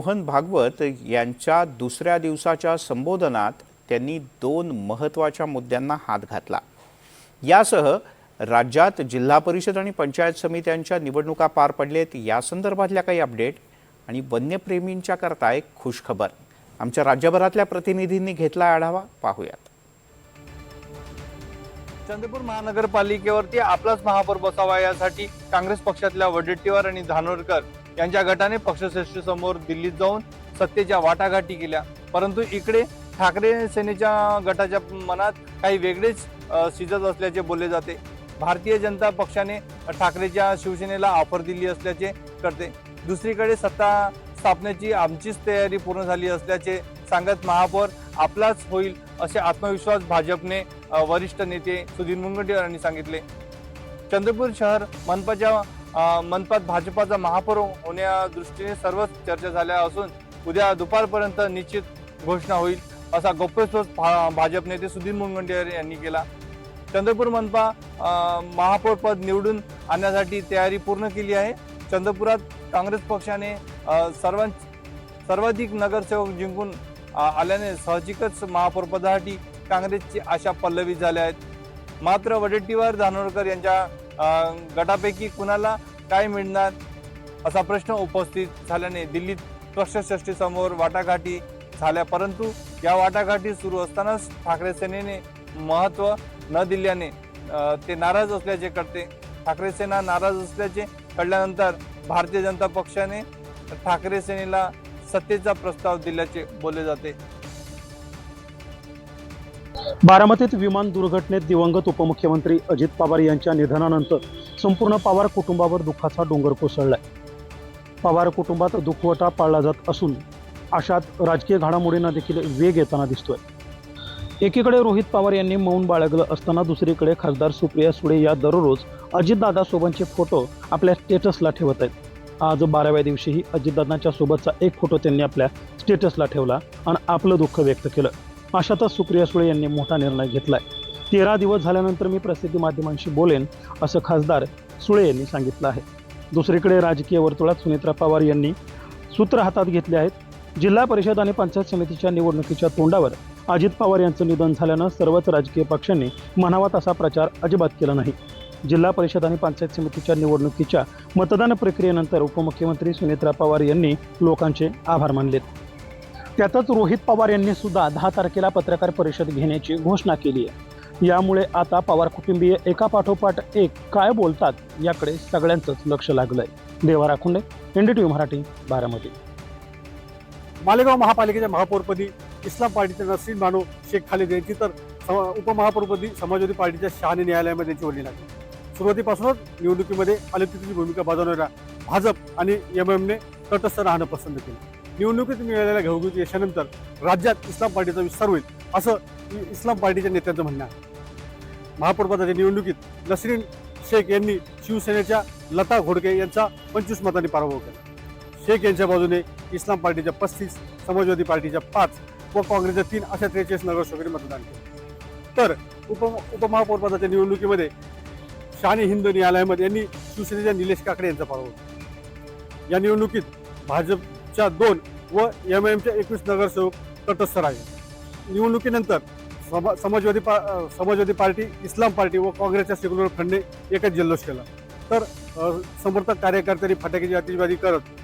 मोहन भागवत यांच्या दुसऱ्या दिवसाच्या संबोधनात त्यांनी दोन महत्त्वाच्या मुद्द्यांना हात घातला। यासह राज्यात जिल्हा परिषद आणि पंचायत समित्यांच्या निवडणुका पार पडलेत या संदर्भातल्या काही अपडेट आणि वन्यप्रेमींच्या करता एक खुशखबर आमच्या राज्यभरातल्या प्रतिनिधींनी घेतला आढावा पाहूयात। चंद्रपूर महानगरपालिकेवरती आपलाच महापौर बसावा यासाठी काँग्रेस पक्षातल्या वडेट्टीवार आणि धानोरकर यांच्या गटाने पक्षश्रेष्ठीसमोर दिल्लीत जाऊन सत्तेच्या वाटाघाटी केल्या। परंतु इकडे ठाकरे सेनेच्या गटाच्या मनात काही वेगळेच शिजत असल्याचे बोलले जाते। भारतीय जनता पक्षाने ठाकरेच्या शिवसेनेला ऑफर दिली असल्याचे करते। दुसरीकडे सत्ता स्थापनेची आमचीच तयारी पूर्ण झाली असल्याचे सांगत महापौर आपलाच होईल असे आत्मविश्वास भाजपने वरिष्ठ नेते सुधीर मुनगंटीवार यांनी सांगितले। चंद्रपूर शहर मनपात भाजपाचा महापौर होण्यादृष्टीने सर्वच चर्चा झाल्या असून उद्या दुपारपर्यंत निश्चित घोषणा होईल असा गौप्यस्फोट भाजप नेते सुधीर मुनगंटीवार यांनी केला। चंद्रपूर मनपा महापौर पद निवडून आणण्यासाठी तयारी पूर्ण केली आहे। चंद्रपुरात काँग्रेस पक्षाने सर्वाधिक नगरसेवक जिंकून आल्याने साहजिकच महापौर पदासाठी काँग्रेसची आशा पल्लवित झाल्या आहेत। मात्र वडेट्टीवार धानोरकर यांच्या गटापैकी कुणाला काय मिळणार असा प्रश्न उपस्थित झाल्याने दिल्लीत पक्षश्रेष्ठीसमोर वाटाघाटी झाल्या। परंतु या वाटाघाटी सुरू असतानाच ठाकरे सेनेने महत्त्व न दिल्याने ते नाराज असल्याचे कळते। ठाकरे सेना नाराज असल्याचे कळल्यानंतर भारतीय जनता पक्षाने ठाकरे सेनेला सत्तेचा प्रस्ताव दिल्याचे बोलले जाते। बारामतीत विमान दुर्घटनेत दिवंगत उपमुख्यमंत्री अजित पवार यांच्या निधनानंतर संपूर्ण पवार कुटुंबावर दुःखाचा डोंगर कोसळलाय। पवार कुटुंबात दुखवटा पाळला जात असून अशात राजकीय घडामोडींना देखील वेग येताना दिसतोय। एकीकडे रोहित पवार यांनी मौन बाळगलं असताना दुसरीकडे खासदार सुप्रिया सुळे या दररोज अजितदादा सोबतचे फोटो आपल्या स्टेटसला ठेवत आहेत। आज 12व्या दिवशीही अजितदादांच्या सोबतचा एक फोटो त्यांनी आपल्या स्टेटसला ठेवला आणि आपलं दुःख व्यक्त केलं। अशातच सुप्रिया सुळे यांनी मोठा निर्णय घेतलाय। 13 दिवस झाल्यानंतर मी प्रसिद्धी माध्यमांशी बोलेन असं खासदार सुळे यांनी सांगितलं आहे। दुसरीकडे राजकीय वर्तुळात सुनेत्रा पवार यांनी सूत्र हातात घेतले आहेत। जिल्हा परिषद आणि पंचायत समितीच्या निवडणुकीच्या तोंडावर अजित पवार यांचं निधन झाल्यानं सर्वच राजकीय पक्षांनी म्हणावा तसा प्रचार अजिबात केला नाही। जिल्हा परिषद आणि पंचायत समितीच्या निवडणुकीच्या मतदान प्रक्रियेनंतर उपमुख्यमंत्री सुनेत्रा पवार यांनी लोकांचे आभार मानलेत। त्यातच रोहित पवार यांनी सुद्धा 10 तारखेला पत्रकार परिषद घेण्याची घोषणा केली आहे। यामुळे आता पवार कुटुंबीय एका पाठोपाठ एक काय बोलतात याकडे सगळ्यांचंच लक्ष लागलंय। देवा राखुंडे, NDTV मराठी, बारामती। मालेगाव महापालिकेच्या महापौरपदी इस्लाम पार्टीचे नसीर बानो शेख खालिद यांची तर उपमहापौरपदी समाजवादी पार्टीच्या शहाणे न्यायालयामध्ये त्यांची वडली लागली। सुरुवातीपासूनच निवडणुकीमध्ये अलिप्ततेची भूमिका बजावणाऱ्या भाजप आणि MMने तटस्थ राहणं पसंत केलं। निवडणुकीत मिळालेल्या घवघवीत यशानंतर राज्यात इस्लाम पार्टीचा विस्तार होईल असं इस्लाम पार्टीच्या नेत्यांचं म्हणणं आहे। महापौरपदाच्या निवडणुकीत नसरीन शेख यांनी शिवसेनेच्या लता घोडके यांचा 25 मतांनी पराभव केला। शेख यांच्या बाजूने इस्लाम पार्टीच्या 35, समाजवादी पार्टीच्या 5 व काँग्रेसच्या 3 अशा 43 नगरसेवकांनी मतदान केले। तर उपमहापौरपदाच्या निवडणुकीमध्ये शहाणे हिंद न्यायालयामध्ये यांनी शिवसेनेच्या निलेश काकडे यांचा पराभव केला। या निवडणुकीत भाजपच्या 2 व MMच्या 21 नगरसेवक तटस्थ राहिले। निवडणुकीनंतर समाजवादी पार्टी, इस्लाम पार्टी व काँग्रेसच्या सेक्युलर फ्रंटने एकच जल्लोष केला। तर समर्थक कार्यकर्त्यांनी फटाक्याची आतिषबाजी करत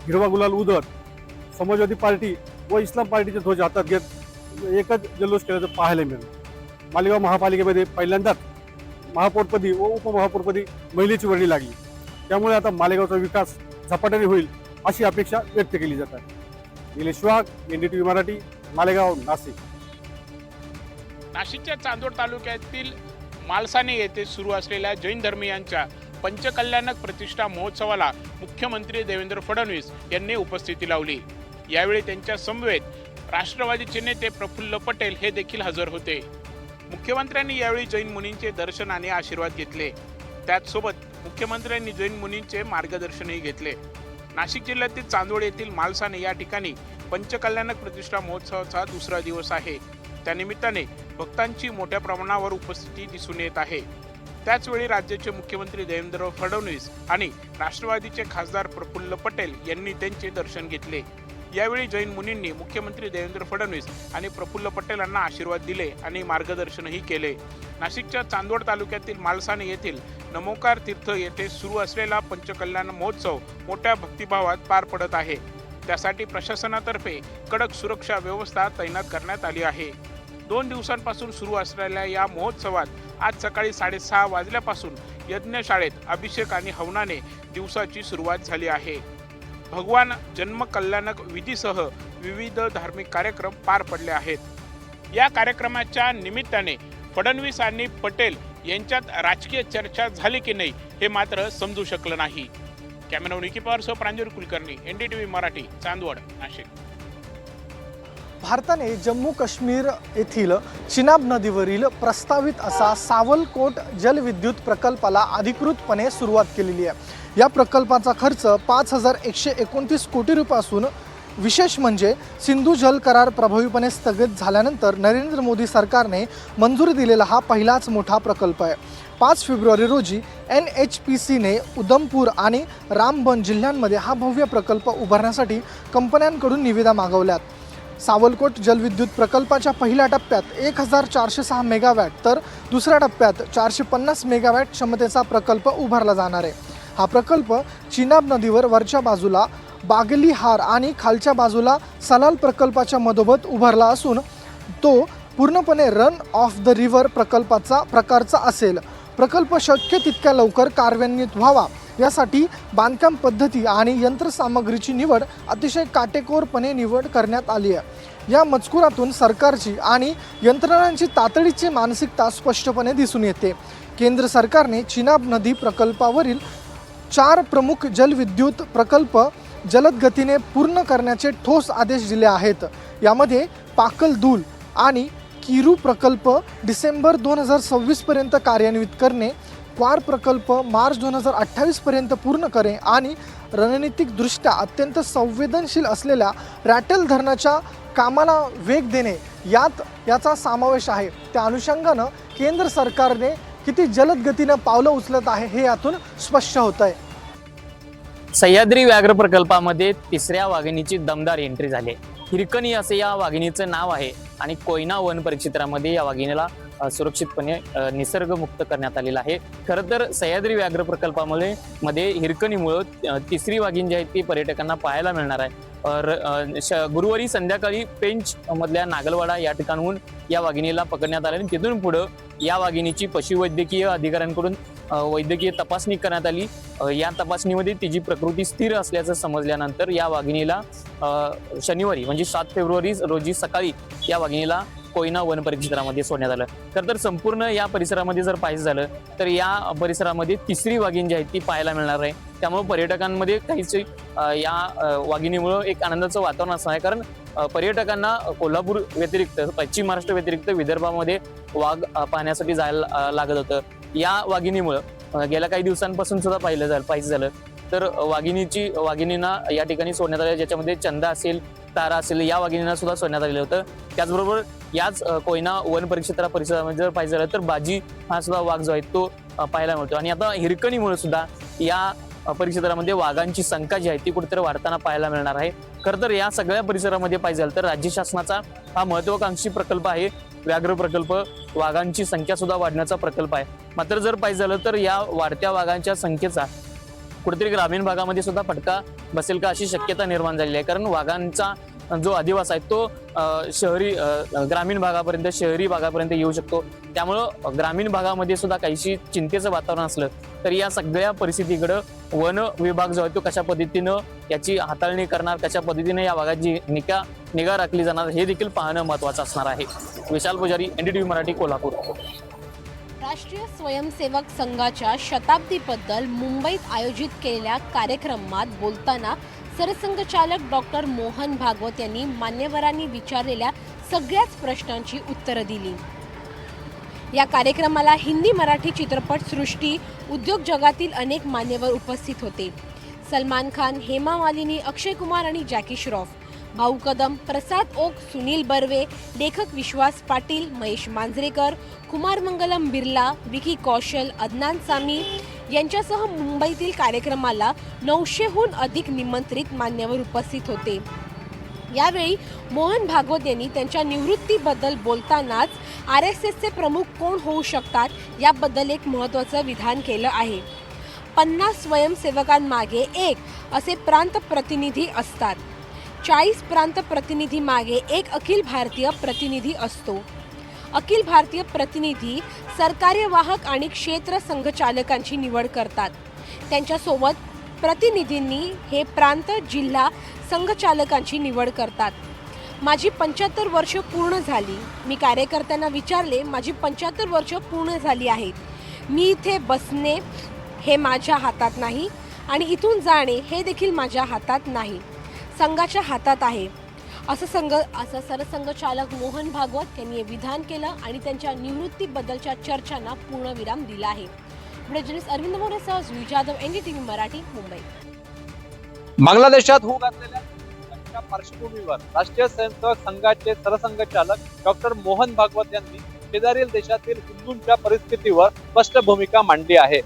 हिरवा गुलाल उधळत समाजवादी पार्टी व इस्लाम पार्टीचे ध्वज हातात घेत एकच जल्लोष केल्याचं पाहायला मिळालं। मालेगाव महापालिकेमध्ये पहिल्यांदाच महापौरपदी व उपमहापौरपदी महिलेची वर्णी लागली। त्यामुळे आता मालेगावचा विकास झपाट्याने होईल अशी अपेक्षा व्यक्त केली जात आहे। निलेश वाघ, NDTV मराठी, मालेगाव, नाशिक। नाशिकच्या चांदोड तालुक्यातील मालसाने येथे सुरू असलेल्या जैन धर्मीयांच्या पंचकल्याणक प्रतिष्ठा महोत्सवाला मुख्यमंत्री देवेंद्र फडणवीस यांनी उपस्थिती लावली। यावेळी त्यांच्या समवेत राष्ट्रवादीचे नेते प्रफुल्ल पटेल हे देखील हजर होते। मुख्यमंत्र्यांनी यावेळी जैन मुनींचे दर्शन आणि आशीर्वाद घेतले। त्याचसोबत मुख्यमंत्र्यांनी जैन मुनींचे मार्गदर्शनही घेतले। नाशिक जिल्ह्यातील चांदोड येथील मालसाने या ठिकाणी पंचकल्याणक प्रतिष्ठा महोत्सवाचा दुसरा दिवस आहे। त्यानिमित्ताने भक्तांची मोठ्या प्रमाणावर उपस्थिती दिसून येत आहे। त्याचवेळी राज्याचे मुख्यमंत्री देवेंद्र फडणवीस आणि राष्ट्रवादीचे खासदार प्रफुल्ल पटेल यांनी त्यांचे दर्शन घेतले। यावेळी जैन मुनींनी मुख्यमंत्री देवेंद्र फडणवीस आणि प्रफुल्ल पटेल यांना आशीर्वाद दिले आणि मार्गदर्शनही केले। नाशिकच्या चांदवड तालुक्यातील माळसाने येथील नमोकार तीर्थ येथे सुरू असलेला पंचकल्याण महोत्सव मोठ्या भक्तिभावात पार पडत आहे। त्यासाठी प्रशासनातर्फे कडक सुरक्षा व्यवस्था तैनात करण्यात आली आहे। 2 दिवसांपासून सुरू असलेल्या या महोत्सवात आज सकाळी 6:30 वाजल्यापासून यज्ञशाळेत अभिषेक आणि हवनाने दिवसाची सुरुवात झाली आहे। भगवान जन्म कल्याणक विधीसह विविध धार्मिक कार्यक्रम पार पडले आहेत। या कार्यक्रमाच्या निमित्ताने फडणवीस आणि पटेल यांच्यात राजकीय चर्चा झाली की नाही हे मात्र समजू शकलं नाही। कॅमेरा निकी पवारसह प्रांजल कुलकर्णी, NDTV मराठी, चांदवड, नाशिक। भारताने जम्मू काश्मीर येथील चिनाब नदीवरील प्रस्तावित असा सावलकोट जलविद्युत प्रकल्पाला अधिकृतपणे सुरुवात केलेली आहे। या प्रकल्पाचा खर्च 5129 कोटी रुपये असून विशेष म्हणजे सिंधू जल करार प्रभावीपणे स्थगित झाल्यानंतर नरेंद्र मोदी सरकारने मंजुरी दिलेला हा पहिलाच मोठा प्रकल्प आहे। 5 फेब्रुवारी रोजी NHPCने उधमपूर आणि रामबन जिल्ह्यांमध्ये हा भव्य प्रकल्प उभारण्यासाठी कंपन्यांकडून निविदा मागवल्यात। सावलकोट जलविद्युत प्रकल्पाच्या पहिल्या टप्प्यात 1406 मेगावॅट तर दुसऱ्या टप्प्यात 450 मेगावॅट क्षमतेचा प्रकल्प उभारला जाणार आहे। हा प्रकल्प चिनाब नदीवर वरच्या बाजूला बागलीहार आणि खालच्या बाजूला सलाल प्रकल्पाच्या मधोमध उभारला असून तो पूर्णपणे रन ऑफ द रिव्हर प्रकारचा असेल। प्रकल्प शक्य तितक्या लवकर कार्यान्वित व्हावा यासाठी बांधकाम पद्धती आणि यंत्रसामग्रीची निवड अतिशय काटेकोरपणे करण्यात आली आहे। या मजकुरातून सरकारची आणि यंत्रणांची तातडीची मानसिकता स्पष्टपणे दिसून येते। केंद्र सरकारने चिनाब नदी प्रकल्पावरील 4 प्रमुख जलविद्युत प्रकल्प जलद गतीने पूर्ण करण्याचे ठोस आदेश दिले आहेत। यामध्ये पाकलदूल आणि किरू प्रकल्प डिसेंबर 2026 पर्यंत कार्यान्वित करणे, क्वार प्रकल्प मार्च 2028 पर्यंत पूर्ण करणे आणि रणनीतिकदृष्ट्या अत्यंत संवेदनशील असलेल्या रॅटल धरणाच्या कामाला वेग देणे याचा समावेश आहे। त्या अनुषंगानं केंद्र सरकारने किती जलद गतीनं पावलं उचलत आहे हे यातून स्पष्ट होत आहे। सह्याद्री व्याघ्र प्रकल्पामध्ये 3ऱ्या वाघिणीची दमदार एंट्री झाली आहे। हिरकणी असे या वाघिणीचं नाव आहे आणि कोयना वन परिक्षेत्रामध्ये या वाघिणीला सुरक्षितपणे निसर्गमुक्त करण्यात आलेला आहे। खरं तर सह्याद्री व्याघ्र प्रकल्पामध्ये हिरकणीमुळे 3री वाघीण जी आहे ती पर्यटकांना पाहायला मिळणार आहे। गुरुवारी संध्याकाळी पेंच मधल्या नागलवाडा या ठिकाणहून या वाघिणीला पकडण्यात आले आणि तिथून पुढे या वाघिणीची पशुवैद्यकीय अधिकाऱ्यांकडून वैद्यकीय तपासणी करण्यात आली। या तपासणीमध्ये तिची प्रकृती स्थिर असल्याचं समजल्यानंतर या वाघिणीला शनिवारी म्हणजे 7 फेब्रुवारी रोजी सकाळी या वाघिणीला कोयना वन परिक्षेत्रामध्ये सोडण्यात आलं। खरं तर संपूर्ण या परिसरामध्ये जर पाहायचं झालं तर या परिसरामध्ये 3री वाघीण जी आहे ती पाहायला मिळणार आहे। त्यामुळे पर्यटकांमध्ये काहीच या वाघिणीमुळे एक आनंदाचं वातावरण असणार आहे। कारण पर्यटकांना कोल्हापूर व्यतिरिक्त पश्चिम महाराष्ट्र व्यतिरिक्त विदर्भामध्ये वाघ पाहण्यासाठी जायला लागत होतं। या वाघिणीमुळे गेल्या काही दिवसांपासून सुद्धा पाहिजे झालं तर वाघिणींना या ठिकाणी सोडण्यात आलं, ज्याच्यामध्ये चंदा असेल, तारा असेल, या वाघिणींना सुद्धा सोडण्यात आलेलं होतं। त्याचबरोबर याच कोयना वन परिसरामध्ये जर पाहिजे झालं तर बाजी हा सुद्धा वाघ जो आहे तो पाहायला मिळतो। आणि आता हिरकणीमुळे सुद्धा या परिसरामध्ये वाघांची संख्या जी आहे ती कुठेतरी वाढताना पाहायला मिळणार आहे। खरं तर या सगळ्या परिसरामध्ये पाहिजे झालं तर राज्य शासनाचा हा महत्वाकांक्षी प्रकल्प आहे। व्याघ्र प्रकल्प वाघांची संख्या सुद्धा वाढण्याचा प्रकल्प आहे। मात्र जर पाहिजे झालं तर या वाढत्या वाघांच्या संख्येचा कुठेतरी ग्रामीण भागामध्ये सुद्धा फटका बसेल का अशी शक्यता निर्माण झालेली आहे। कारण वाघांचा जो अधिवास आहे तो ग्रामीण भागापर्यंत, शहरी भागापर्यंत येऊ शकतो। त्यामुळं ग्रामीण भागामध्ये सुद्धा काहीशी चिंतेचं वातावरण असलं तरी या सगळ्या परिस्थितीकडे वन विभाग जो आहे तो कशा पद्धतीनं याची हाताळणी करणार, कशा पद्धतीने या भागाची निगा राखली जाणार हे देखील पाहणं महत्त्वाचं असणार आहे। विशाल पुजारी, NDTV मराठी, कोल्हापूर। राष्ट्रीय स्वयंसेवक संघाच्या शताब्दीबद्दल मुंबईत आयोजित केलेल्या कार्यक्रमात बोलताना सरसंघचालक डॉक्टर मोहन भागवत यांनी मान्यवरांनी विचारलेल्या सगळ्याच प्रश्नांची उत्तरं दिली। या कार्यक्रमाला हिंदी मराठी चित्रपटसृष्टी, उद्योग जगातील अनेक मान्यवर उपस्थित होते। सलमान खान, हेमा मालिनी, अक्षय कुमार आणि जॅकी श्रॉफ, भाऊ कदम, प्रसाद ओक, सुनील बर्वे, लेखक विश्वास पाटील, महेश मांजरेकर, कुमार मंगलम बिर्ला, विकी कौशल, अदनान सामी यांच्यासह मुंबईतील कार्यक्रमाला 900हून अधिक निमंत्रित मान्यवर उपस्थित होते। यावेळी मोहन भागवत यांनी त्यांच्या निवृत्तीबद्दल बोलतानाच RSSचे प्रमुख कोण होऊ शकतात याबद्दल एक महत्त्वाचं विधान केलं आहे. 50 स्वयंसेवकांमागे एक असे प्रांत प्रतिनिधी असतात. 40 प्रांत प्रतिनिधी मागे एक अखिल भारतीय प्रतिनिधी असतो. अखिल भारतीय प्रतिनिधी सरकार्यवाहक आणि क्षेत्र संघचालकांची निवड करतात. त्यांच्यासोबत प्रतिनिधींनी हे प्रांत जिल्हा संघचालकांची निवड करतात. माझी 75 वर्ष पूर्ण झाली. मी कार्यकर्त्यांना विचारले, माझी 75 वर्ष पूर्ण झाली आहेत. मी इथे बसणे हे माझ्या हातात नाही आणि इथून जाणे हे देखील माझ्या हातात नाही, संघाच्या हातात आहे, असं सरसंघचालक मोहन भागवत यांनी हे विधान केलं आणि त्यांच्या निवृत्तीबद्दलच्या चर्चांना पूर्णविराम दिला आहे. व्हिडिओ जर्नलिस्ट अरविंद मोरेसह जुई जाधव, NDTV मराठी, मुंबई. बांगलादेशात होऊ घातलेल्या पार्श्वभूमीवर राष्ट्रीय स्वयंसेवक संघाचे सरसंघचालक डॉक्टर मोहन भागवत यांनी शेजारील देशातील हिंदूंच्या परिस्थितीवर स्पष्ट भूमिका मांडली आहे.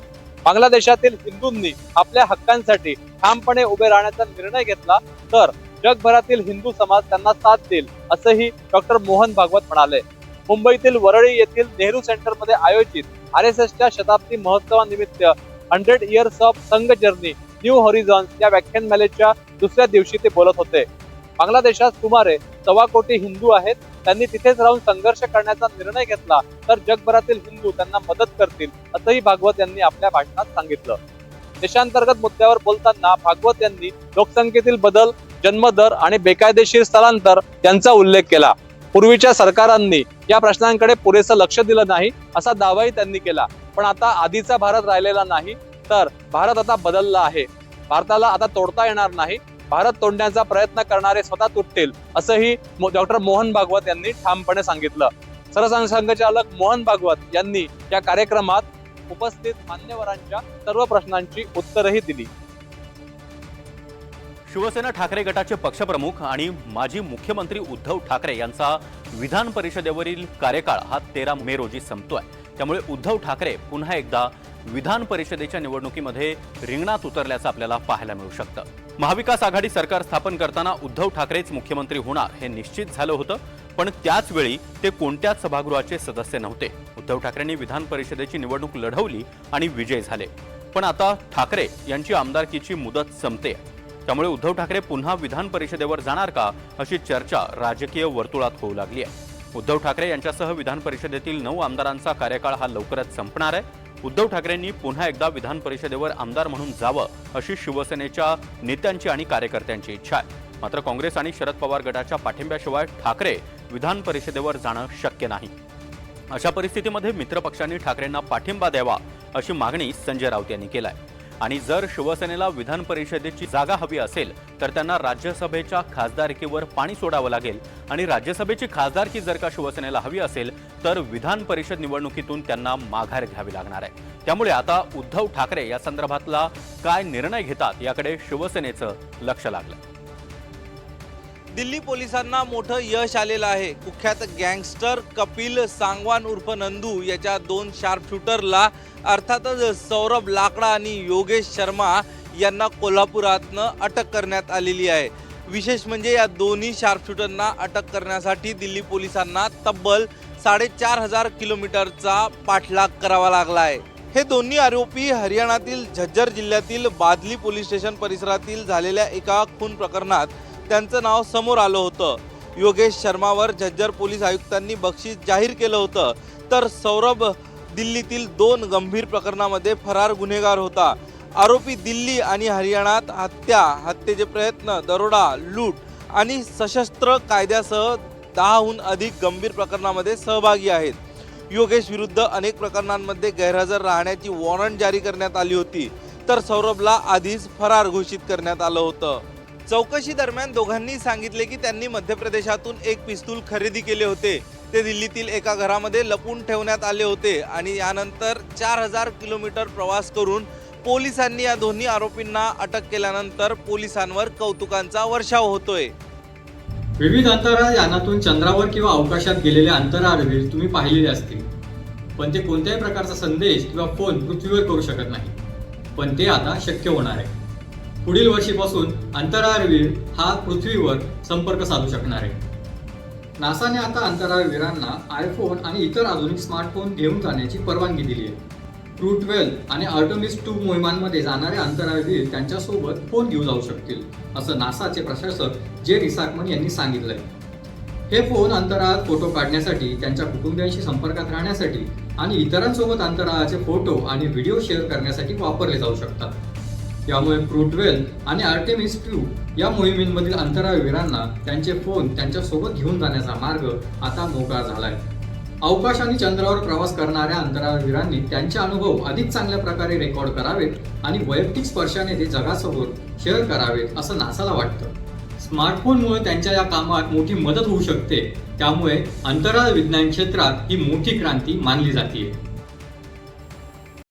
बांगलादेशातील हिंदूंनी आपल्या हक्कांसाठी ठामपणे उभे राहण्याचा निर्णय घेतला तर जगभरातील हिंदू समाज त्यांना साथ देईल, असंही डॉक्टर मोहन भागवत म्हणाले. मुंबईतील वरळी येथील नेहरू सेंटरमध्ये आयोजित RSSच्या शताब्दी महोत्सवानिमित्त 100 इयर्स ऑफ संघ जर्नी न्यू हॉरिझॉन्स या व्याख्यानमालेच्या दुसऱ्या दिवशी ते बोलत होते. बांगलादेशात सुमारे 1.25 कोटी हिंदू आहेत. त्यांनी तिथेच राहून संघर्ष करण्याचा निर्णय घेतला तर जगभरातील हिंदू त्यांना मदत करतील, असंही भागवत यांनी आपल्या भाषणात सांगितलं. देशांतर्गत मुद्द्यावर बोलताना भागवत यांनी लोकसंख्येतील बदल, जन्मदर आणि बेकायदेशीर स्थलांतर यांचा उल्लेख केला. पूर्वीच्या सरकारांनी या प्रश्नांकडे पुरेसं लक्ष दिलं नाही असा दावाही त्यांनी केला. पण आता आधीचा भारत राहिलेला नाही, तर भारत आता बदलला आहे. भारताला आता तोडता येणार नाही. भारत तोडण्याचा प्रयत्न करणारे स्वतः तुटतील, असंही डॉक्टर मोहन भागवत यांनी ठामपणे सांगितलं. सरसंघचालक मोहन भागवत यांनी या कार्यक्रमात उपस्थित मान्यवरांच्या सर्व प्रश्नांची उत्तरही दिली. शिवसेना ठाकरे गटाचे पक्षप्रमुख आणि माजी मुख्यमंत्री उद्धव ठाकरे यांचा विधान परिषदेवरील कार्यकाळ हा 13 मे रोजी संपतोय. त्यामुळे उद्धव ठाकरे पुन्हा एकदा विधान परिषदेच्या निवडणुकीमध्ये रिंगणात उतरल्याचं आपल्याला पाहायला मिळू शकतं. महाविकास आघाडी सरकार स्थापन करताना उद्धव ठाकरेच मुख्यमंत्री होणार हे निश्चित झालं होतं, पण त्याच वेळी ते कोणत्याच सभागृहाचे सदस्य नव्हते. उद्धव ठाकरेंनी विधान परिषदेची निवडणूक लढवली आणि विजय झाले. पण आता ठाकरे यांची आमदारकीची मुदत संपते. त्यामुळे उद्धव ठाकरे पुन्हा विधान परिषदेवर जाणार का अशी चर्चा राजकीय वर्तुळात होऊ लागली आहे. उद्धव ठाकरे यांच्यासह विधान परिषदेतील 9 आमदारांचा कार्यकाळ हा लवकरच संपणार आहे. उद्धव ठाकरेंनी पुन्हा एकदा विधान परिषदेवर आमदार म्हणून जावं अशी शिवसेनेच्या नेत्यांची आणि कार्यकर्त्यांची इच्छा आहे. मात्र काँग्रेस आणि शरद पवार गटाच्या पाठिंब्याशिवाय ठाकरे विधान परिषदेवर जाणं शक्य नाही. अशा परिस्थितीमध्ये मित्रपक्षांनी ठाकरेंना पाठिंबा द्यावा अशी मागणी संजय राऊत यांनी केली आहे. आणि जर शिवसेनेला विधान परिषदेची जागा हवी असेल तर त्यांना राज्यसभेच्या खासदारकीवर पाणी सोडावं लागेल आणि राज्यसभेची खासदारकी जर का शिवसेनेला हवी असेल तर विधान परिषद निवडणुकीतून त्यांना माघार घ्यावी लागणार आहे. त्यामुळे आता उद्धव ठाकरे या संदर्भातला काय निर्णय घेतात याकडे शिवसेनेचं लक्ष लागलं. दिल्ली पोलिसांना मोठं यश आलेलं आहे. कुख्यात गँगस्टर कपिल सांगवान उर्फ नंदू याच्या 2 शार्प शूटरला अर्थातच सौरभ लाकडा आणि योगेश शर्मा यांना कोल्हापुरातनं अटक करण्यात आलेली आहे. विशेष म्हणजे या दोन्ही शार्प शूटरना अटक करण्यासाठी दिल्ली पोलिसांना तब्बल 4,500 किलोमीटरचा पाठलाग करावा लागला आहे. हे दोन्ही आरोपी हरियाणातील झज्जर जिल्ह्यातील बादली पोलीस स्टेशन परिसरातील झालेल्या एका खून प्रकरणात त्यांचं नाव समोर आलं होतं. योगेश शर्मावर झज्जर पोलीस आयुक्तांनी बक्षीस जाहीर केलं होतं, तर सौरभ दिल्लीतील 2 गंभीर प्रकरणामध्ये फरार गुन्हेगार होता. आरोपी दिल्ली आणि हरियाणात हत्येचे प्रयत्न, दरोडा, लूट आणि सशस्त्र कायद्यासह 10हून अधिक गंभीर प्रकरणामध्ये सहभागी आहेत. योगेश विरुद्ध अनेक प्रकरणांमध्ये गैरहजर राहण्याची वॉरंट जारी करण्यात आली होती, तर सौरभला आधीच फरार घोषित करण्यात आलं होतं. चौकशी दरम्यान दोघांनी सांगितले की त्यांनी मध्य प्रदेशातून एक पिस्तूल खरेदी केले होते. ते दिल्लीतील एका घरामध्ये लपून ठेवण्यात आले होते आणि यानंतर 4,000 किलोमीटर प्रवास करून पोलिसांनी या दोन्ही आरोपींना अटक केल्यानंतर पोलिसांवर कौतुकांचा वर्षाव होतोय. विविध अंतराळ यानातून चंद्रावर किंवा अवकाशात गेलेले अंतराळवीर तुम्ही पाहिलेले असतील, पण ते कोणत्याही प्रकारचा संदेश किंवा फोन पृथ्वीवर करू शकत नाही. पण ते आता शक्य होणार आहे. पुढील वर्षीपासून अंतराळवीर हा पृथ्वीवर संपर्क साधू शकणार आहे. नासाने आता अंतराळवीरांना आयफोन आणि इतर आधुनिक स्मार्टफोन घेऊन जाण्याची परवानगी दिली आहे. क्रू 12 आणि आर्टेमिस 2 मोहिमांमध्ये जाणारे अंतराळवीर त्यांच्यासोबत फोन घेऊन जाऊ शकतील, असं नासाचे प्रशासक जे रिसाकमन यांनी सांगितलंय. हे फोन अंतराळात फोटो काढण्यासाठी, त्यांच्या कुटुंबियांशी संपर्कात राहण्यासाठी आणि इतरांसोबत अंतराळाचे फोटो आणि व्हिडिओ शेअर करण्यासाठी वापरले जाऊ शकतात. यामुळे क्रू 12 आणि आर्टेमिस 2 या मोहिमेमधील अंतराळवीरांना त्यांचे फोन त्यांच्यासोबत घेऊन जाण्याचा मार्ग आता मोकळा झालाय. अवकाश आणि चंद्रावर प्रवास करणाऱ्या अंतराळवीरांनी त्यांचे अनुभव अधिक चांगल्या प्रकारे रेकॉर्ड करावेत आणि वैयक्तिक स्पर्शाने ते जगासमोर शेअर करावेत असं नासाला वाटतं. स्मार्टफोनमुळे त्यांच्या या कामात मोठी मदत होऊ शकते. त्यामुळे अंतराळ विज्ञान क्षेत्रात ही मोठी क्रांती मानली जाते.